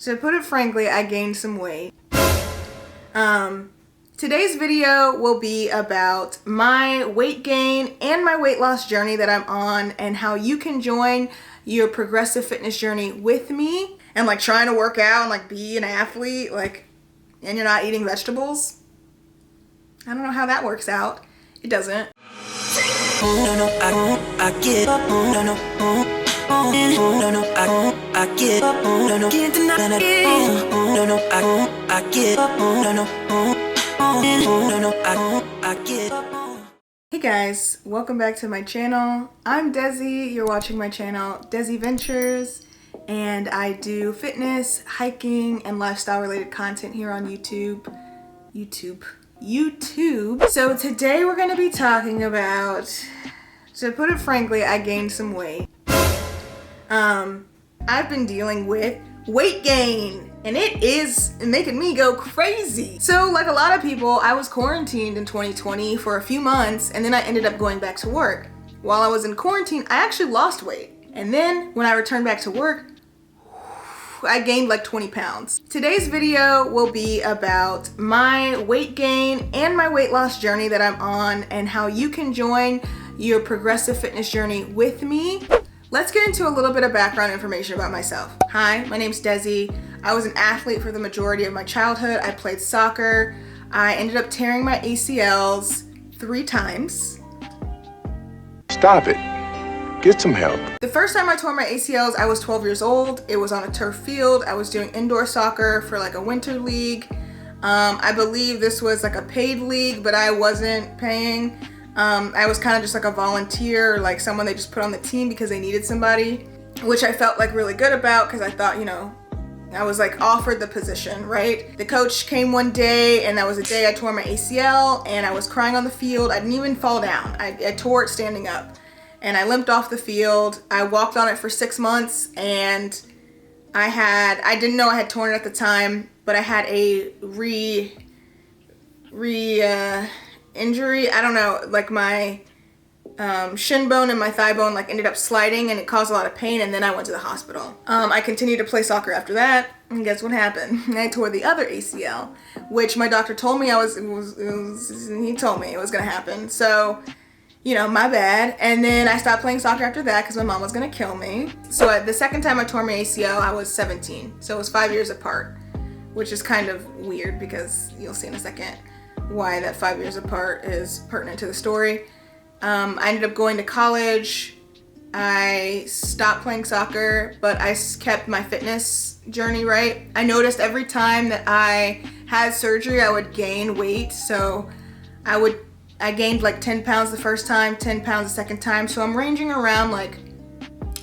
To put it frankly, I gained some weight. Today's video will be about my weight gain and my weight loss journey that I'm on, and how you can join your progressive fitness journey with me and like trying to work out and like be an athlete, like, and you're not eating vegetables. I don't know how that works out. It doesn't. Hey guys, welcome back to my channel. I'm Desi. You're watching my channel, Desi Ventures, and I do fitness, hiking, and lifestyle related content here on YouTube. So today we're going to be talking about, to put it frankly, I gained some weight. I've been dealing with weight gain, and it is making me go crazy. So like a lot of people, I was quarantined in 2020 for a few months, and then I ended up going back to work. While I was in quarantine, I actually lost weight. And then when I returned back to work, I gained like 20 pounds. Today's video will be about my weight gain and my weight loss journey that I'm on, and how you can join your progressive fitness journey with me. Let's get into a little bit of background information about myself. Hi, my name's Desi. I was an athlete for the majority of my childhood. I played soccer. I ended up tearing my ACLs 3 times. Stop it. Get some help. The first time I tore my ACLs, I was 12 years old. It was on a turf field. I was doing indoor soccer for like a winter league. I believe this was like a paid league, but I wasn't paying. I was kind of just like a volunteer, like someone they just put on the team because they needed somebody, which I felt like really good about because I thought, you know, I was like offered the position, right? The coach came one day, and that was the day I tore my ACL, and I was crying on the field. I didn't even fall down. I tore it standing up, and I limped off the field. I walked on it for 6 months, and I didn't know I had torn it at the time, but I had a injury. I don't know, like my shin bone and my thigh bone like ended up sliding, and it caused a lot of pain, and then I went to the hospital. I continued to play soccer after that, and guess what happened? I tore the other ACL, which my doctor told me he told me it was gonna happen. So, you know, my bad. And then I stopped playing soccer after that because my mom was gonna kill me. So the second time I tore my ACL, I was 17. So it was 5 years apart, which is kind of weird because you'll see in a second why that 5 years apart is pertinent to the story. I ended up going to college. I stopped playing soccer, but I kept my fitness journey, right? I noticed every time that I had surgery, I would gain weight. So I gained like 10 pounds the first time, 10 pounds the second time. So I'm ranging around like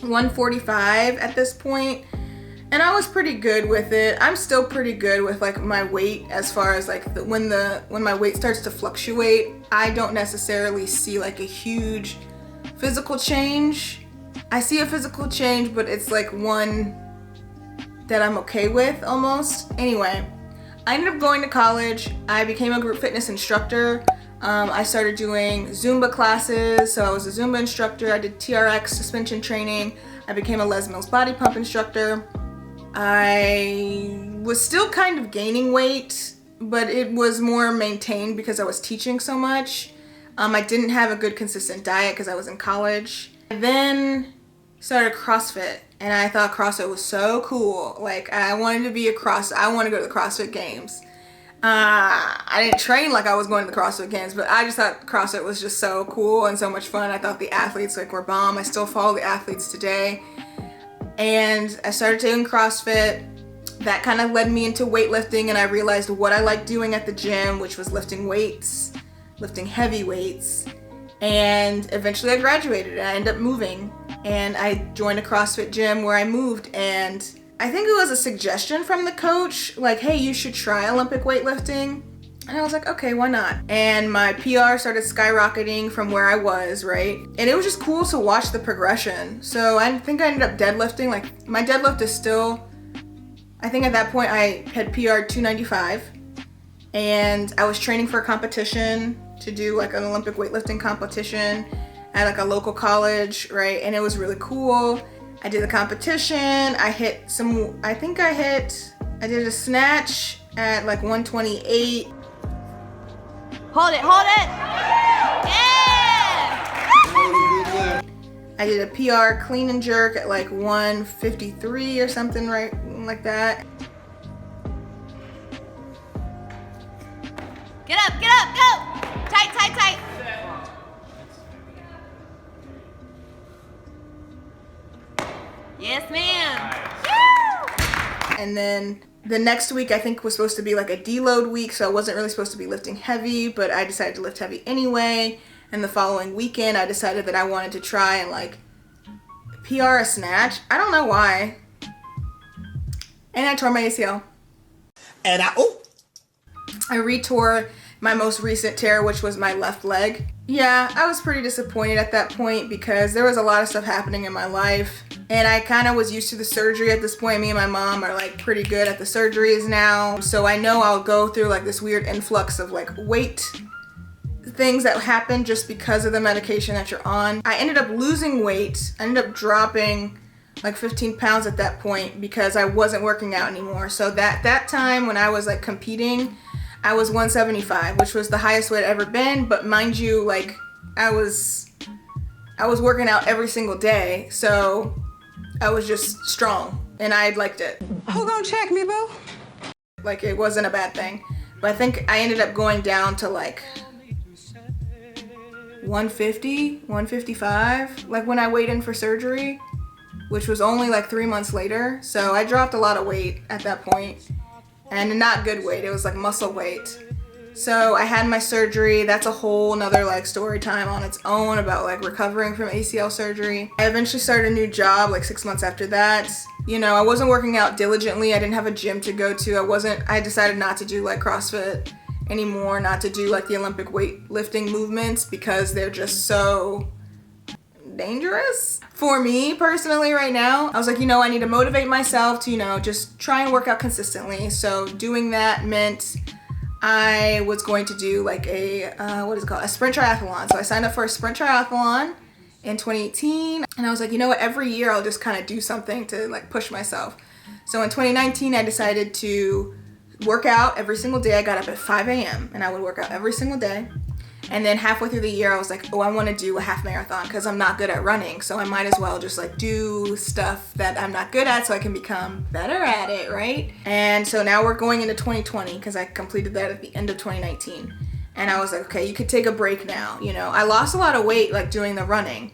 145 at this point. And I was pretty good with it. I'm still pretty good with like my weight, as far as like when my weight starts to fluctuate. I don't necessarily see like a huge physical change. I see a physical change, but it's like one that I'm okay with almost. Anyway, I ended up going to college. I became a group fitness instructor. I started doing Zumba classes. So I was a Zumba instructor. I did TRX suspension training. I became a Les Mills body pump instructor. I was still kind of gaining weight, but it was more maintained because I was teaching so much. I didn't have a good consistent diet because I was in college. I then started CrossFit, and I thought CrossFit was so cool. Like, I wanted to go to the CrossFit Games. I didn't train like I was going to the CrossFit Games, but I just thought CrossFit was just so cool and so much fun. I thought the athletes like were bomb. I still follow the athletes today. And I started doing CrossFit. That kind of led me into weightlifting, and I realized what I liked doing at the gym, which was lifting weights, lifting heavy weights. And eventually I graduated, and I ended up moving, and I joined a CrossFit gym where I moved, and I think it was a suggestion from the coach, like, hey, you should try Olympic weightlifting. And I was like, okay, why not? And my PR started skyrocketing from where I was, right? And it was just cool to watch the progression. So I think I ended up deadlifting. Like, my deadlift is still, I think at that point I had PR'd 295. And I was training for a competition to do like an Olympic weightlifting competition at like a local college, right? And it was really cool. I did the competition. I did a snatch at like 128. Hold it, hold it. Yeah! I did a PR clean and jerk at like 153 or something, right, like that. Get up, go! Tight, tight, tight. Yes, ma'am. Woo! And then the next week I think was supposed to be like a deload week, so I wasn't really supposed to be lifting heavy, but I decided to lift heavy anyway. And the following weekend I decided that I wanted to try and like PR a snatch. I don't know why. And I tore my ACL. And I retore my most recent tear, which was my left leg. Yeah, I was pretty disappointed at that point because there was a lot of stuff happening in my life. And I kind of was used to the surgery at this point. Me and my mom are like pretty good at the surgeries now. So I know I'll go through like this weird influx of like weight things that happen just because of the medication that you're on. I ended up losing weight. I ended up dropping like 15 pounds at that point because I wasn't working out anymore. So that time when I was like competing, I was 175, which was the highest weight I'd ever been. But mind you, like I was working out every single day. So I was just strong and I liked it. Who gonna check me, boo? Like it wasn't a bad thing. But I think I ended up going down to like 150, 155, like when I weighed in for surgery, which was only like 3 months later. So I dropped a lot of weight at that point, and not good weight, it was like muscle weight. So I had my surgery. That's a whole nother like story time on its own about like recovering from ACL surgery. I eventually started a new job like 6 months after that. You know, I wasn't working out diligently. I didn't have a gym to go to. I decided not to do like CrossFit anymore, not to do like the Olympic weightlifting movements because they're just so dangerous for me personally right now. I was like, you know, I need to motivate myself to, you know, just try and work out consistently. So doing that meant I was going to do like a sprint triathlon. So I signed up for a sprint triathlon in 2018, and I was like, you know what, every year I'll just kind of do something to like push myself. So in 2019 I decided to work out every single day. I got up at 5 a.m. and I would work out every single day. And then halfway through the year I was like, oh, I want to do a half marathon because I'm not good at running, so I might as well just like do stuff that I'm not good at so I can become better at it, right? And so now we're going into 2020 because I completed that at the end of 2019. And I was like, okay, you could take a break now. You know, I lost a lot of weight like doing the running.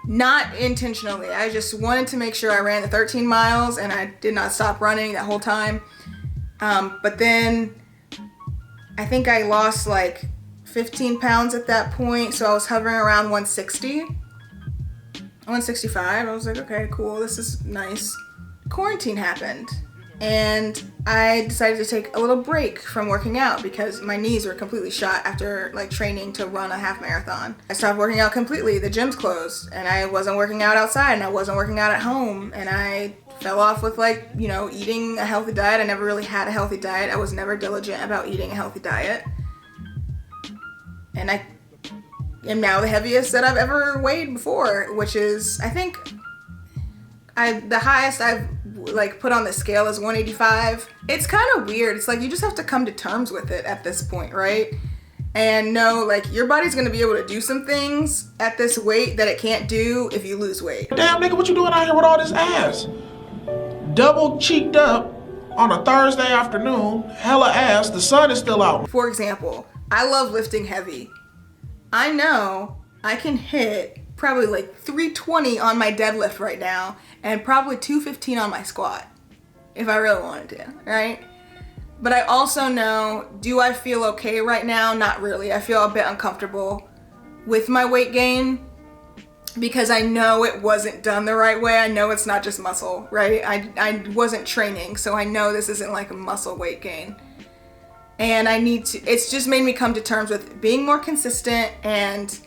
Not intentionally. I just wanted to make sure I ran the 13 miles and I did not stop running that whole time. But then I think I lost like 15 pounds at that point. So I was hovering around 160, 165. I was like, okay, cool. This is nice. Quarantine happened and I decided to take a little break from working out because my knees were completely shot after like training to run a half marathon. I stopped working out completely. The gym's closed and I wasn't working out outside and I wasn't working out at home, and I fell off with like, you know, eating a healthy diet. I never really had a healthy diet. I was never diligent about eating a healthy diet. And I am now the heaviest that I've ever weighed before, which is, I think, the highest I've like put on the scale is 185. It's kind of weird. It's like you just have to come to terms with it at this point, right? And know like your body's gonna be able to do some things at this weight that it can't do if you lose weight. damn nigga, what you doing out here with all this ass? Double cheeked up on a Thursday afternoon, hella ass, the sun is still out. For example, I love lifting heavy. I know I can hit probably like 320 on my deadlift right now and probably 215 on my squat if I really wanted to, right? But I also know, do I feel okay right now? Not really. I feel a bit uncomfortable with my weight gain because I know it wasn't done the right way. I know it's not just muscle, right? I wasn't training, so I know this isn't like a muscle weight gain. And it's just made me come to terms with being more consistent and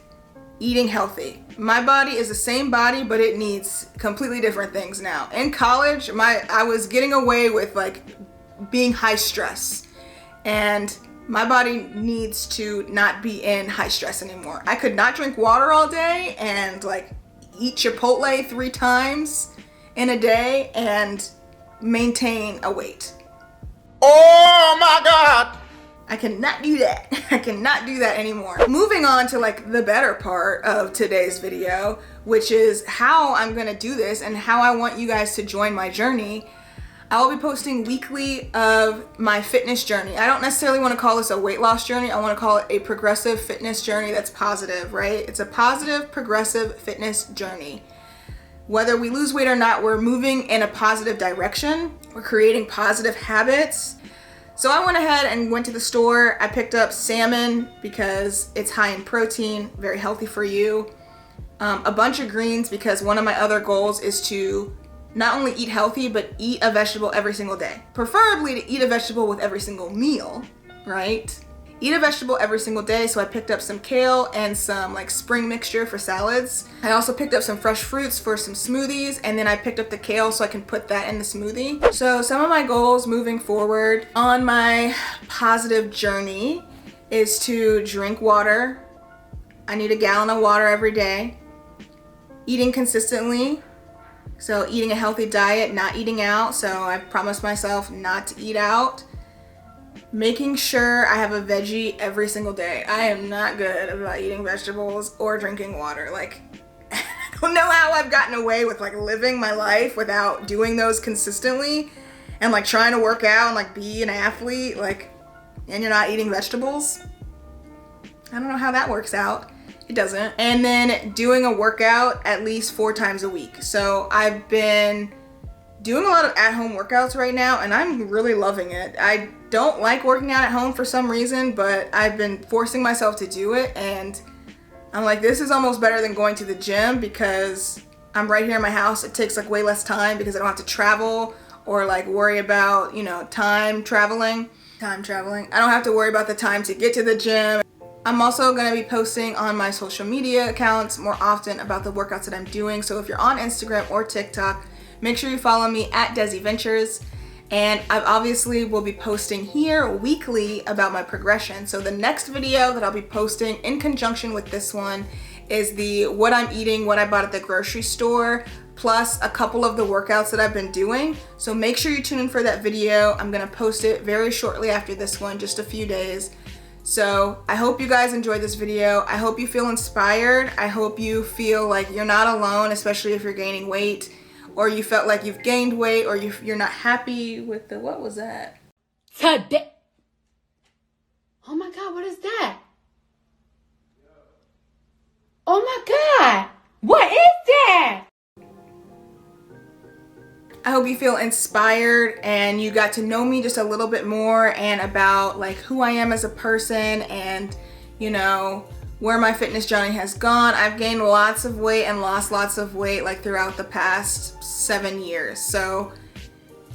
eating healthy. My body is the same body, but it needs completely different things now. In college, I was getting away with like being high stress, and my body needs to not be in high stress anymore. I could not drink water all day and like eat Chipotle 3 times in a day and maintain a weight. Oh my God! I cannot do that. I cannot do that anymore. Moving on to like the better part of today's video, which is how I'm gonna do this and how I want you guys to join my journey. I will be posting weekly of my fitness journey. I don't necessarily want to call this a weight loss journey. I want to call it a progressive fitness journey that's positive, right? It's a positive, progressive fitness journey. Whether we lose weight or not, we're moving in a positive direction. We're creating positive habits. So I went ahead and went to the store. I picked up salmon because it's high in protein, very healthy for you. A bunch of greens because one of my other goals is to not only eat healthy, but eat a vegetable every single day. Preferably to eat a vegetable with every single meal, right? Eat a vegetable every single day. So I picked up some kale and some like spring mixture for salads. I also picked up some fresh fruits for some smoothies, and then I picked up the kale so I can put that in the smoothie. So some of my goals moving forward on my positive journey is to drink water. I need a gallon of water every day. Eating consistently. So eating a healthy diet, not eating out. So I promised myself not to eat out. Making sure I have a veggie every single day. I am not good about eating vegetables or drinking water. Like, I don't know how I've gotten away with like living my life without doing those consistently and like trying to work out and like be an athlete, like, and you're not eating vegetables. I don't know how that works out. It doesn't. And then doing a workout at least 4 times a week. So I've been doing a lot of at-home workouts right now, and I'm really loving it. I don't like working out at home for some reason, but I've been forcing myself to do it, and I'm like, this is almost better than going to the gym because I'm right here in my house. It takes like way less time because I don't have to travel or like worry about, you know, time traveling. I don't have to worry about the time to get to the gym. I'm also going to be posting on my social media accounts more often about the workouts that I'm doing. So if you're on Instagram or TikTok, make sure you follow me at Desi Ventures. And I obviously will be posting here weekly about my progression. So the next video that I'll be posting in conjunction with this one is the what I'm eating, what I bought at the grocery store, plus a couple of the workouts that I've been doing. So make sure you tune in for that video. I'm gonna post it very shortly after this one, just a few days. So I hope you guys enjoyed this video. I hope you feel inspired. I hope you feel like you're not alone, especially if you're gaining weight, or you felt like you've gained weight, or you're not happy with the, what was that? Today. Oh my God, what is that? Oh my God, what is that? I hope you feel inspired and you got to know me just a little bit more and about like who I am as a person and, you know, where my fitness journey has gone. I've gained lots of weight and lost lots of weight like throughout the past 7 years. So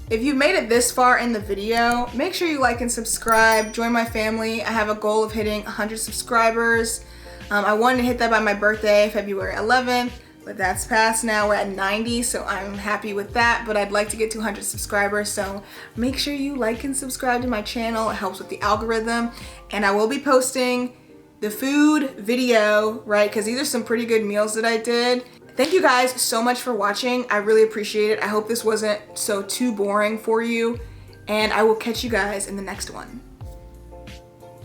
if you've made it this far in the video, make sure you like and subscribe, join my family. I have a goal of hitting 100 subscribers. I wanted to hit that by my birthday, February 11th, but that's passed now. We're at 90, so I'm happy with that, but I'd like to get to 100 subscribers. So make sure you like and subscribe to my channel. It helps with the algorithm. And I will be posting the food video, right? Because these are some pretty good meals that I did. Thank you guys so much for watching. I really appreciate it. I hope this wasn't so too boring for you, and I will catch you guys in the next one.